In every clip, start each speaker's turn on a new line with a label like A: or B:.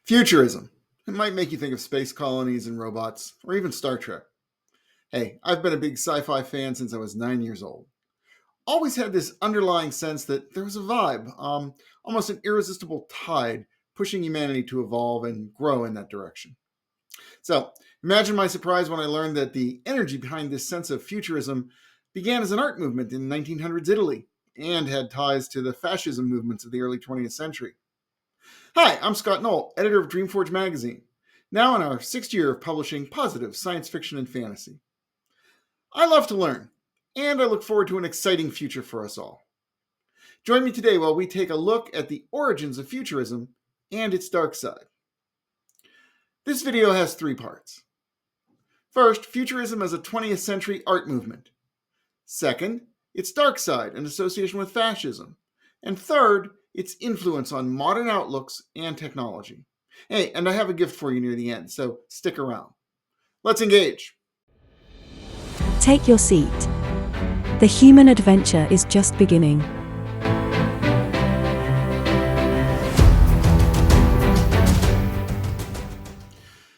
A: Futurism. It might make you think of space colonies and robots, or even Star Trek. Hey, I've been a big sci-fi fan since I was 9 years old. Always had this underlying sense that there was a vibe, almost an irresistible tide, pushing humanity to evolve and grow in that direction. So, imagine my surprise when I learned that the energy behind this sense of futurism began as an art movement in 1900s Italy and had ties to the fascism movements of the early 20th century. Hi, I'm Scot Noel, editor of DreamForge Magazine, now in our sixth year of publishing positive science fiction and fantasy. I love to learn, and I look forward to an exciting future for us all. Join me today while we take a look at the origins of futurism and its dark side. This video has three parts. First, futurism as a 20th century art movement. Second, its dark side and association with fascism. And third, its influence on modern outlooks and technology. Hey, and I have a gift for you near the end, so stick around. Let's engage.
B: Take your seat. The human adventure is just beginning.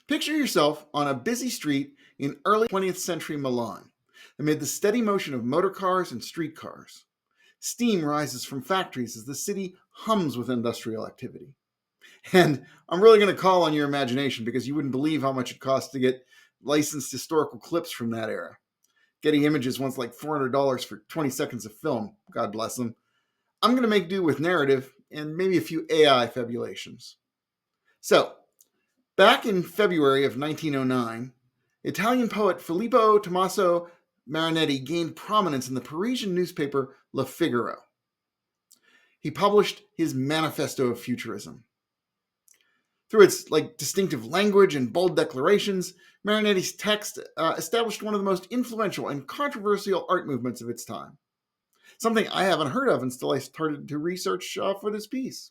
A: Picture yourself on a busy street in early 20th century Milan, amid the steady motion of motor cars and streetcars. Steam rises from factories as the city hums with industrial activity. And I'm really going to call on your imagination because you wouldn't believe how much it costs to get licensed historical clips from that era. Getty Images wants like $400 for 20 seconds of film. God bless them. I'm going to make do with narrative and maybe a few AI fabulations. So, back in February of 1909, Italian poet Filippo Tommaso Marinetti gained prominence in the Parisian newspaper Le Figaro. He published his Manifesto of Futurism. Through its distinctive language and bold declarations, Marinetti's text established one of the most influential and controversial art movements of its time. Something I haven't heard of until I started to research for this piece.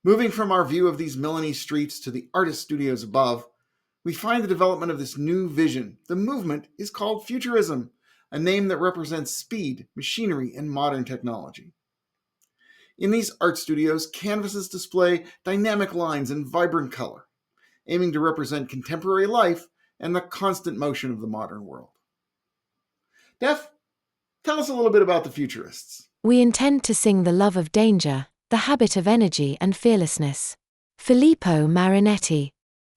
A: Moving from our view of these Milanese streets to the artist studios above, we find the development of this new vision. The movement is called Futurism, a name that represents speed, machinery, and modern technology. In these art studios, canvases display dynamic lines and vibrant color, aiming to represent contemporary life and the constant motion of the modern world. Def, tell us a little bit about the Futurists.
B: We intend to sing the love of danger, the habit of energy and fearlessness. Filippo Marinetti.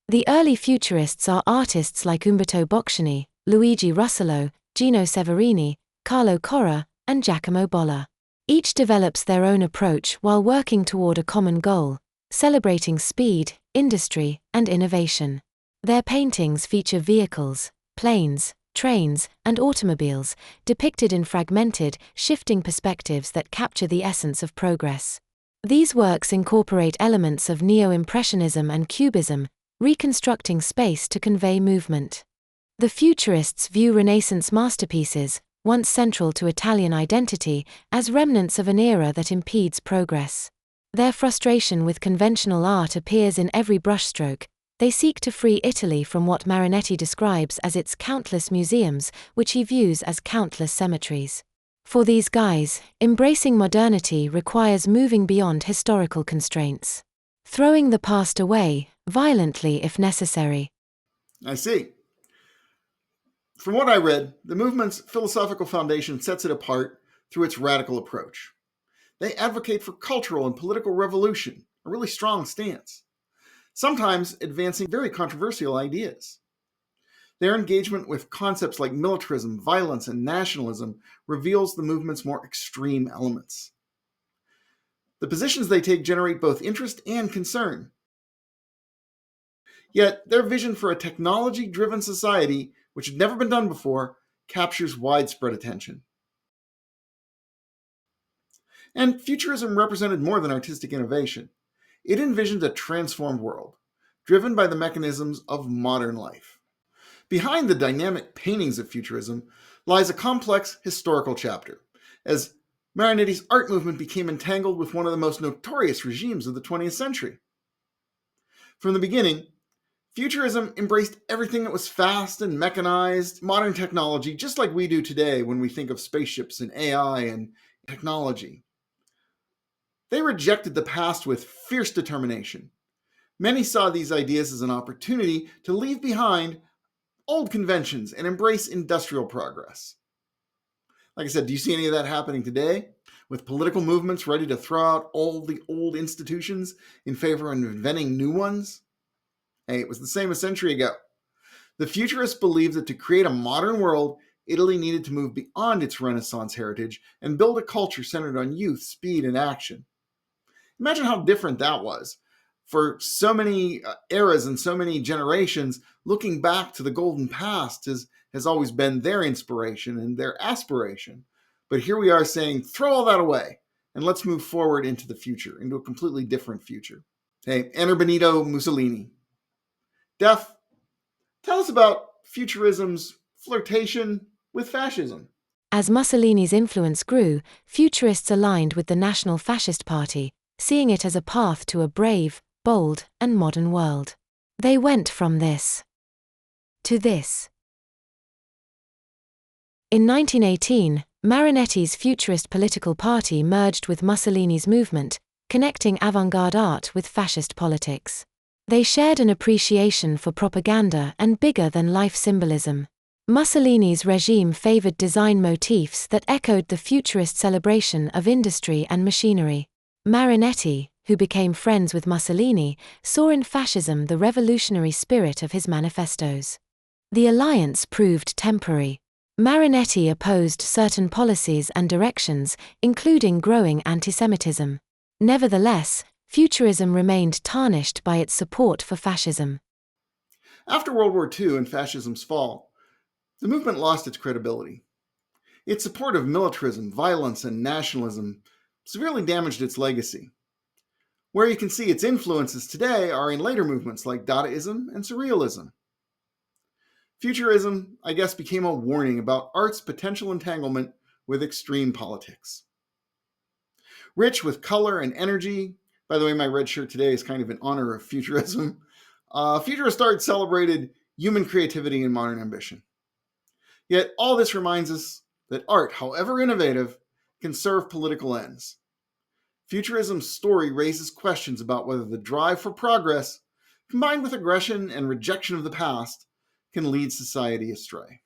B: The early Futurists are artists like Umberto Boccioni, Luigi Russolo, Gino Severini, Carlo Corra, and Giacomo Bolla. Each develops their own approach while working toward a common goal, celebrating speed, industry, and innovation. Their paintings feature vehicles, planes, trains, and automobiles, depicted in fragmented, shifting perspectives that capture the essence of progress. These works incorporate elements of neo-impressionism and cubism, reconstructing space to convey movement. The Futurists view Renaissance masterpieces, once central to Italian identity, as remnants of an era that impedes progress. Their frustration with conventional art appears in every brushstroke. They seek to free Italy from what Marinetti describes as its countless museums, which he views as countless cemeteries. For these guys, embracing modernity requires moving beyond historical constraints. Throwing the past away, violently if necessary.
A: I see. From what I read, the movement's philosophical foundation sets it apart through its radical approach. They advocate for cultural and political revolution, a really strong stance, sometimes advancing very controversial ideas. Their engagement with concepts like militarism, violence, and nationalism reveals the movement's more extreme elements. The positions they take generate both interest and concern. Yet, their vision for a technology-driven society, which had never been done before, captures widespread attention. And Futurism represented more than artistic innovation. It envisioned a transformed world, driven by the mechanisms of modern life. Behind the dynamic paintings of Futurism lies a complex historical chapter, as Marinetti's art movement became entangled with one of the most notorious regimes of the 20th century. From the beginning, Futurism embraced everything that was fast and mechanized, modern technology, just like we do today when we think of spaceships and AI and technology. They rejected the past with fierce determination, Many saw these ideas as an opportunity to leave behind old conventions and embrace industrial progress. Like I said, do you see any of that happening today? With political movements ready to throw out all the old institutions in favor of inventing new ones? Hey, it was the same a century ago. The futurists believed that to create a modern world, Italy needed to move beyond its Renaissance heritage and build a culture centered on youth, speed, and action. Imagine how different that was. For so many eras and so many generations, looking back to the golden past has always been their inspiration and their aspiration. But here we are saying, throw all that away and let's move forward into the future, into a completely different future. Hey, enter Benito Mussolini. Def, tell us about Futurism's flirtation with fascism.
B: As Mussolini's influence grew, futurists aligned with the National Fascist Party, seeing it as a path to a brave, bold, and modern world. They went from this to this. In 1918, Marinetti's futurist political party merged with Mussolini's movement, connecting avant-garde art with fascist politics. They shared an appreciation for propaganda and bigger-than-life symbolism. Mussolini's regime favored design motifs that echoed the futurist celebration of industry and machinery. Marinetti, who became friends with Mussolini, saw in fascism the revolutionary spirit of his manifestos. The alliance proved temporary. Marinetti opposed certain policies and directions, including growing antisemitism. Nevertheless, Futurism remained tarnished by its support for fascism.
A: After World War II and fascism's fall, the movement lost its credibility. Its support of militarism, violence, and nationalism severely damaged its legacy. Where you can see its influences today are in later movements like Dadaism and Surrealism. Futurism, I guess, became a warning about art's potential entanglement with extreme politics. Rich with color and energy, by the way, my red shirt today is kind of in honor of Futurism, Futurist art celebrated human creativity and modern ambition. Yet all this reminds us that art, however innovative, can serve political ends. Futurism's story raises questions about whether the drive for progress, combined with aggression and rejection of the past, can lead society astray.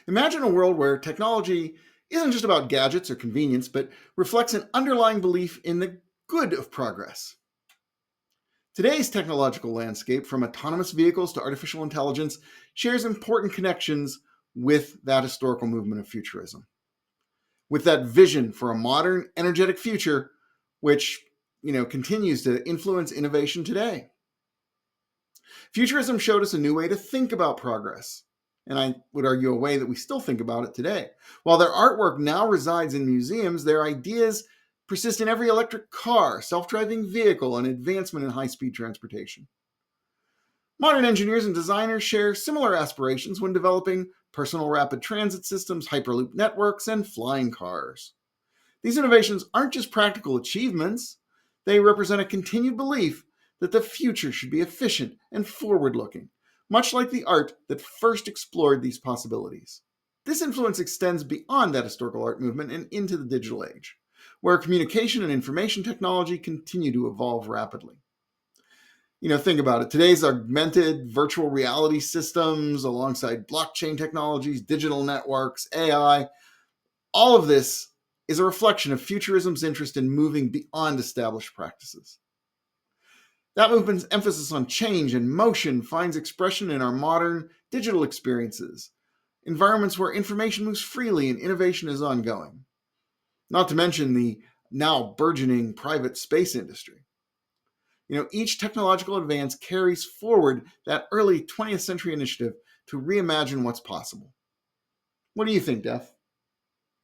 A: Imagine a world where technology isn't just about gadgets or convenience, but reflects an underlying belief in the good of progress. Today's technological landscape, from autonomous vehicles to artificial intelligence, shares important connections with that historical movement of futurism. With that vision for a modern, energetic future, which, continues to influence innovation today. Futurism showed us a new way to think about progress, and I would argue a way that we still think about it today. While their artwork now resides in museums, their ideas persist in every electric car, self-driving vehicle, and advancement in high-speed transportation. Modern engineers and designers share similar aspirations when developing personal rapid transit systems, hyperloop networks, and flying cars. These innovations aren't just practical achievements, they represent a continued belief that the future should be efficient and forward-looking, much like the art that first explored these possibilities. This influence extends beyond that historical art movement and into the digital age, where communication and information technology continue to evolve rapidly. Think about it. Today's augmented virtual reality systems, alongside blockchain technologies, digital networks, AI, all of this is a reflection of Futurism's interest in moving beyond established practices. That movement's emphasis on change and motion finds expression in our modern digital experiences, environments where information moves freely and innovation is ongoing. Not to mention the now burgeoning private space industry. Each technological advance carries forward that early 20th century initiative to reimagine what's possible. What do you think, Def?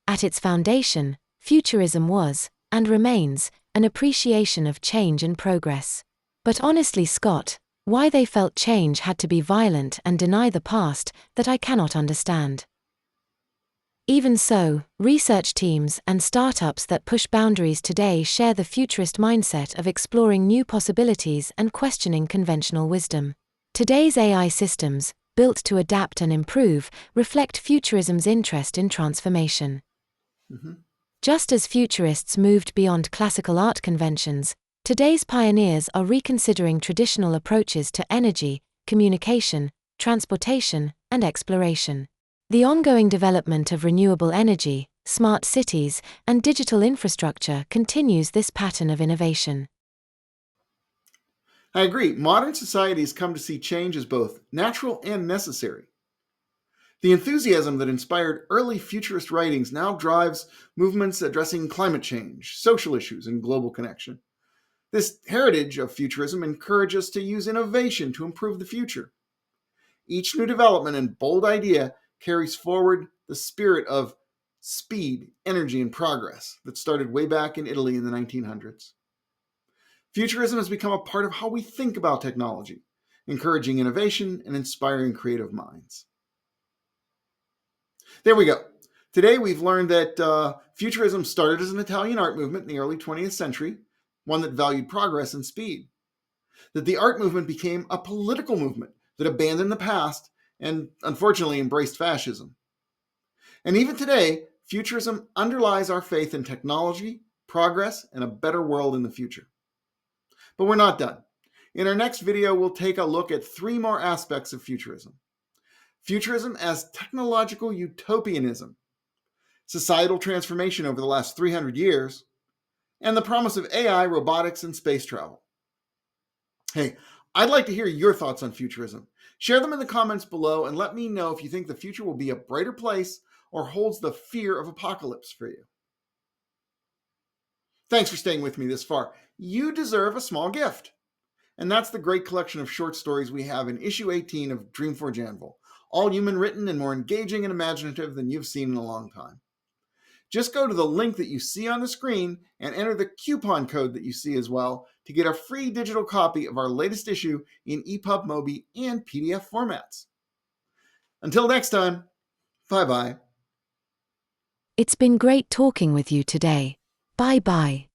B: At its foundation, Futurism was, and remains, an appreciation of change and progress. But honestly, Scott, why they felt change had to be violent and deny the past, that I cannot understand. Even so, research teams and startups that push boundaries today share the futurist mindset of exploring new possibilities and questioning conventional wisdom. Today's AI systems, built to adapt and improve, reflect Futurism's interest in transformation. Just as futurists moved beyond classical art conventions, Today's pioneers are reconsidering traditional approaches to energy, communication, transportation, and exploration. The ongoing development of renewable energy, smart cities, and digital infrastructure continues this pattern of innovation.
A: I agree. Modern society has come to see change as both natural and necessary. The enthusiasm that inspired early futurist writings now drives movements addressing climate change, social issues, and global connection. This heritage of futurism encourages us to use innovation to improve the future. Each new development and bold idea carries forward the spirit of speed, energy, and progress that started way back in Italy in the 1900s. Futurism has become a part of how we think about technology, encouraging innovation and inspiring creative minds. There we go. Today we've learned that futurism started as an Italian art movement in the early 20th century, one that valued progress and speed. That the art movement became a political movement that abandoned the past and unfortunately embraced fascism. And even today, futurism underlies our faith in technology, progress, and a better world in the future. But we're not done. In our next video, we'll take a look at three more aspects of futurism. Futurism as technological utopianism, societal transformation over the last 300 years, and the promise of AI, robotics, and space travel. Hey, I'd like to hear your thoughts on futurism. Share them in the comments below and let me know if you think the future will be a brighter place or holds the fear of apocalypse for you. Thanks for staying with me this far. You deserve a small gift. And that's the great collection of short stories we have in issue 18 of DreamForge Anvil, all human written and more engaging and imaginative than you've seen in a long time. Just go to the link that you see on the screen and enter the coupon code that you see as well to get a free digital copy of our latest issue in EPUB, MOBI, and PDF formats. Until next time, bye-bye.
B: It's been great talking with you today. Bye-bye.